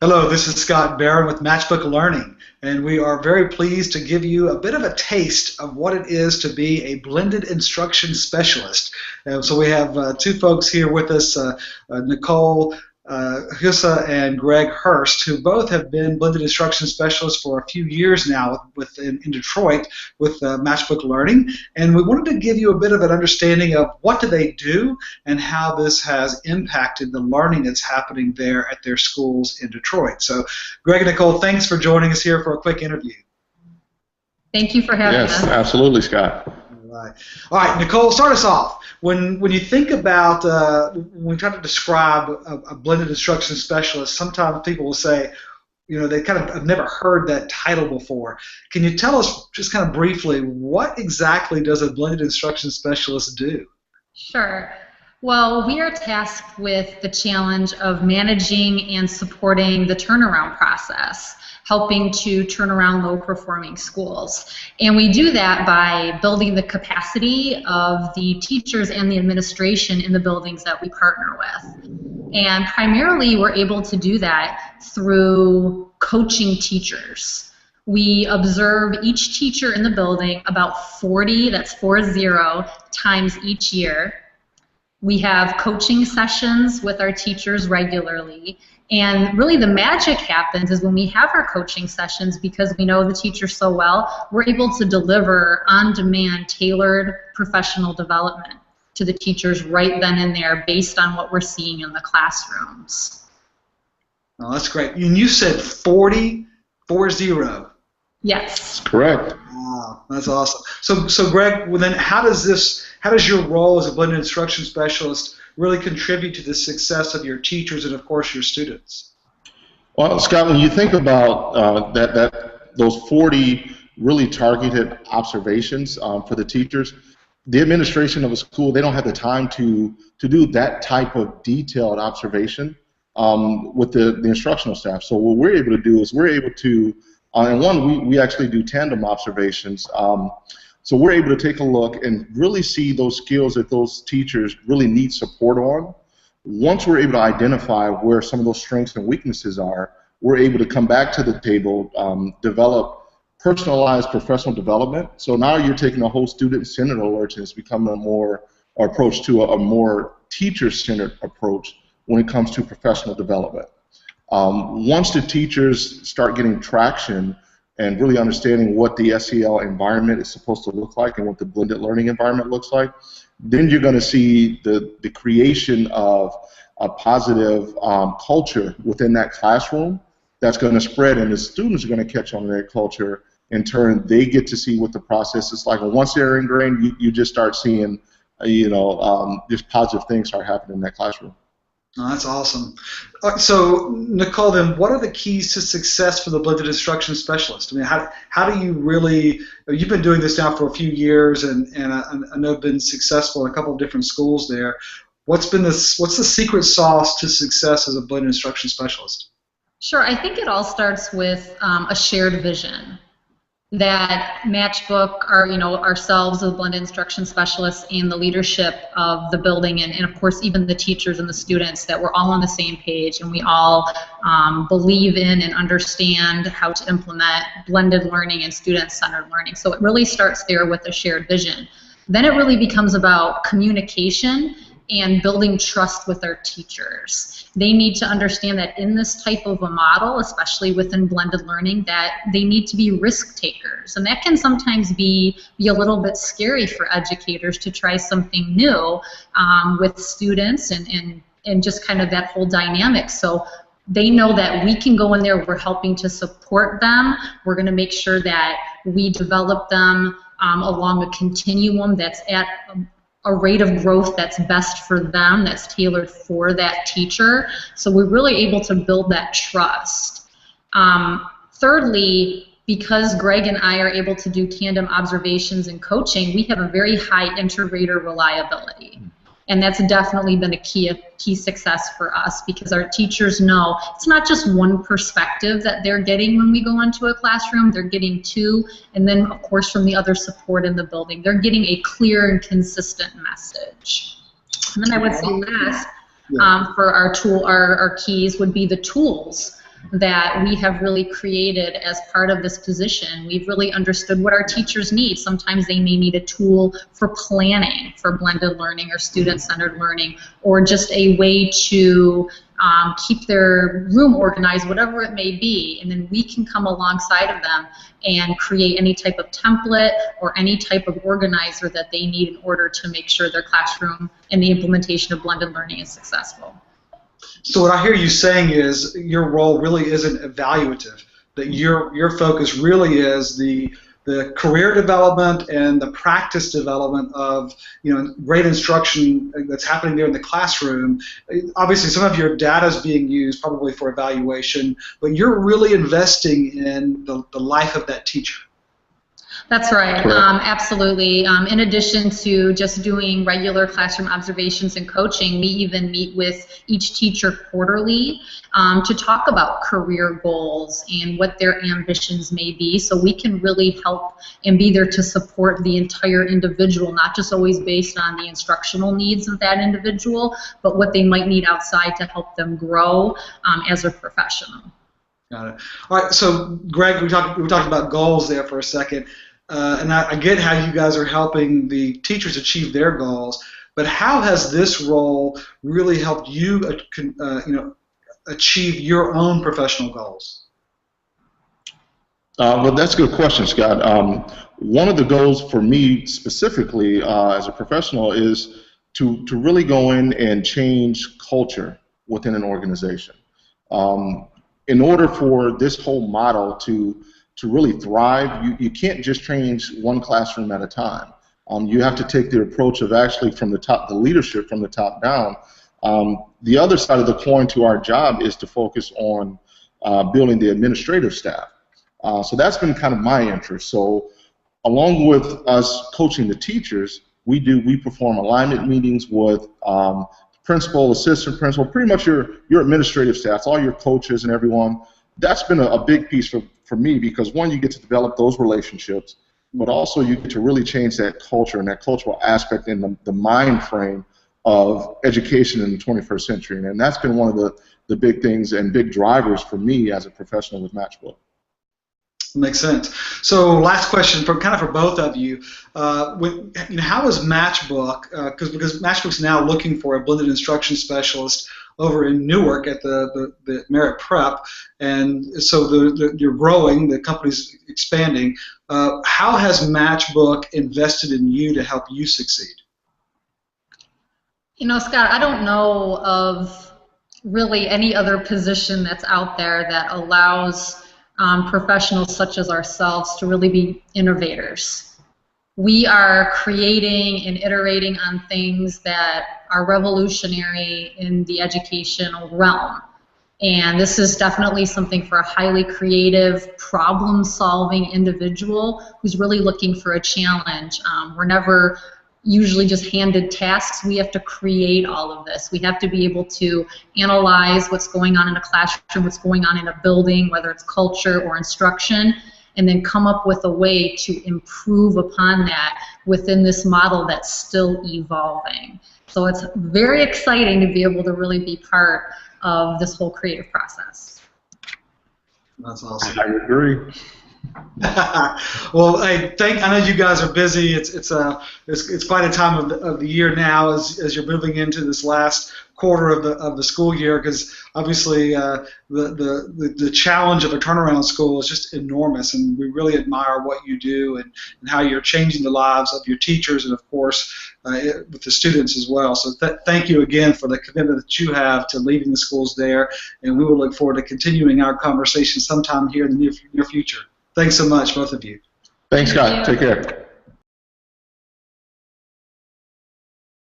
Hello, this is Scott Barron with Matchbook Learning, and we are very pleased to give you a bit of a taste of what it is to be a blended instruction specialist. So we have two folks here with us, Nichole Husa and Greg Hurst, who both have been blended instruction specialists for a few years now in Detroit with Matchbook Learning. And we wanted to give you a bit of an understanding of what do they do and how this has impacted the learning that's happening there at their schools in Detroit. So, Greg and Nichole, thanks for joining us here for a quick interview. Thank you for having us. Yes, absolutely, Scott. All right, Nichole, start us off. When you think about, when we try to describe a blended instruction specialist, sometimes people will say, you know, they kind of have never heard that title before. Can you tell us just kind of briefly, what exactly does a blended instruction specialist do? Sure. Well, we are tasked with the challenge of managing and supporting the turnaround process, helping to turn around low-performing schools. And we do that by building the capacity of the teachers and the administration in the buildings that we partner with. And primarily, we're able to do that through coaching teachers. We observe each teacher in the building about 40, that's 40, times each year. We have coaching sessions with our teachers regularly. And really the magic happens is when we have our coaching sessions, because we know the teachers so well, we're able to deliver on-demand, tailored professional development to the teachers right then and there based on what we're seeing in the classrooms. Oh, that's great. And you said 40. Yes. Correct. Wow, that's awesome. So Greg, well then how does your role as a blended instruction specialist really contribute to the success of your teachers and of course your students? Well, Scott, when you think about those 40 really targeted observations for the teachers, the administration of a school, they don't have the time to do that type of detailed observation with the instructional staff. So what we're able to do is we're able to, and one, we actually do tandem observations. So we're able to take a look and really see those skills that those teachers really need support on. Once we're able to identify where some of those strengths and weaknesses are, we're able to come back to the table, develop personalized professional development. So now you're taking a whole student-centered approach, and it's becoming a more teacher-centered approach when it comes to professional development. Once the teachers start getting traction and really understanding what the SEL environment is supposed to look like and what the blended learning environment looks like, then you're going to see the creation of a positive culture within that classroom that's going to spread, and the students are going to catch on to that culture. In turn, they get to see what the process is like. And once they're ingrained, you just start seeing, just positive things start happening in that classroom. Oh, that's awesome. So, Nichole, then what are the keys to success for the blended instruction specialist? I mean, how do you really, you've been doing this now for a few years, and I know been successful in a couple of different schools there. What's the secret sauce to success as a blended instruction specialist? Sure, I think it all starts with a shared vision. That Matchbook, ourselves as blended instruction specialists and the leadership of the building and of course even the teachers and the students, that we're all on the same page and we all believe in and understand how to implement blended learning and student-centered learning. So it really starts there with a shared vision. Then it really becomes about communication and building trust with our teachers. They need to understand that in this type of a model, especially within blended learning, that they need to be risk takers. And that can sometimes be a little bit scary for educators to try something new with students and just kind of that whole dynamic. So they know that we can go in there, we're helping to support them, we're going to make sure that we develop them along a continuum that's at a rate of growth that's best for them, that's tailored for that teacher. So we're really able to build that trust. Thirdly, because Greg and I are able to do tandem observations and coaching, we have a very high inter-rater reliability. And that's definitely been a key success for us, because our teachers know it's not just one perspective that they're getting when we go into a classroom, they're getting two, and then of course from the other support in the building, they're getting a clear and consistent message. And then I would say last, for our keys would be the tools. that we have really created as part of this position. We've really understood what our teachers need. Sometimes they may need a tool for planning for blended learning or student-centered learning, or just a way to keep their room organized, whatever it may be, and then we can come alongside of them and create any type of template or any type of organizer that they need in order to make sure their classroom and the implementation of blended learning is successful. So what I hear you saying is your role really isn't evaluative, that your focus really is the career development and the practice development of great instruction that's happening there in the classroom. Obviously, some of your data is being used probably for evaluation, but you're really investing in the life of that teacher. That's right, absolutely. In addition to just doing regular classroom observations and coaching, we even meet with each teacher quarterly to talk about career goals and what their ambitions may be, so we can really help and be there to support the entire individual, not just always based on the instructional needs of that individual, but what they might need outside to help them grow as a professional. Got it. All right, so Greg, we talked about goals there for a second. And I get how you guys are helping the teachers achieve their goals, but how has this role really helped you, achieve your own professional goals? Well, that's a good question, Scott. One of the goals for me specifically as a professional is to really go in and change culture within an organization. In order for this whole model to really thrive, you can't just change one classroom at a time. You have to take the approach of actually from the top, the leadership from the top down. The other side of the coin to our job is to focus on building the administrative staff. So that's been kind of my interest. So along with us coaching the teachers, we perform alignment meetings with principal, assistant principal, pretty much your administrative staff, all your coaches and everyone. That's been a big piece for me, because one, you get to develop those relationships, but also you get to really change that culture and that cultural aspect in the mind frame of education in the 21st century. And that's been one of the big things and big drivers for me as a professional with Matchbook. Makes sense. So last question for both of you. How is Matchbook, because Matchbook's now looking for a blended instruction specialist over in Newark at the Merit Prep, and so you're growing, the company's expanding. How has Matchbook invested in you to help you succeed? Scott, I don't know of really any other position that's out there that allows professionals such as ourselves to really be innovators. We are creating and iterating on things that are revolutionary in the educational realm. And this is definitely something for a highly creative, problem-solving individual who's really looking for a challenge. We're never usually just handed tasks. We have to create all of this. We have to be able to analyze what's going on in a classroom, what's going on in a building, whether it's culture or instruction, and then come up with a way to improve upon that within this model that's still evolving. So it's very exciting to be able to really be part of this whole creative process. That's awesome. I agree. Well, I know you guys are busy. It's quite a time of the year now as you're moving into this last quarter of the school year, because obviously the challenge of a turnaround school is just enormous, and we really admire what you do and how you're changing the lives of your teachers and of course with the students as well. So thank you again for the commitment that you have to leading the schools there, and we will look forward to continuing our conversation sometime here in the near future. Thanks so much, both of you. Thanks, Scott. Take care.